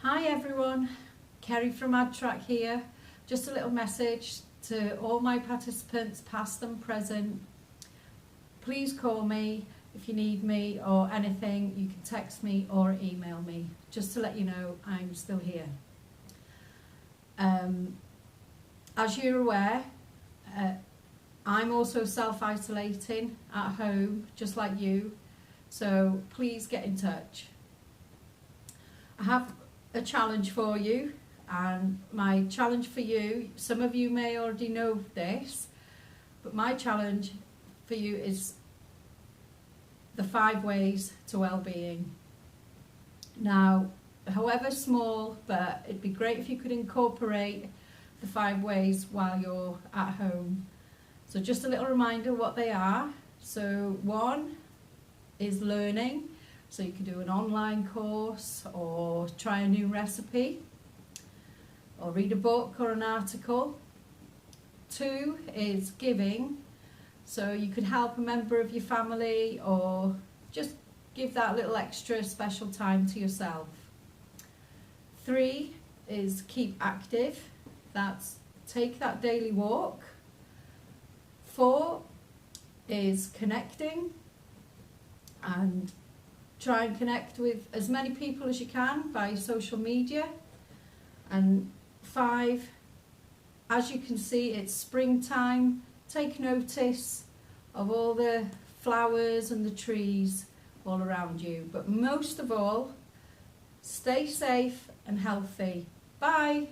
Hi everyone, Ceri from ADTRAC here. Just a little message to all my participants, past and present. Please call me if you need me or anything. You can text me or email me, just to let you know I'm still here. As you're aware, I'm also self-isolating at home, just like you, so please get in touch. I have a challenge for you, and my challenge for you, some of you may already know this, but my challenge for you is the 5 ways to well-being. Now, however small, but it'd be great if you could incorporate the 5 ways while you're at home. So just a little reminder what they are. So 1 is learning. So you can do an online course or try a new recipe or read a book or an article. 2 is giving. So you could help a member of your family or just give that little extra special time to yourself. 3 is keep active. That's take that daily walk. 4 is connecting, and try and connect with as many people as you can via social media. And 5, as you can see, it's springtime. Take notice of all the flowers and the trees all around you. But most of all, stay safe and healthy. Bye.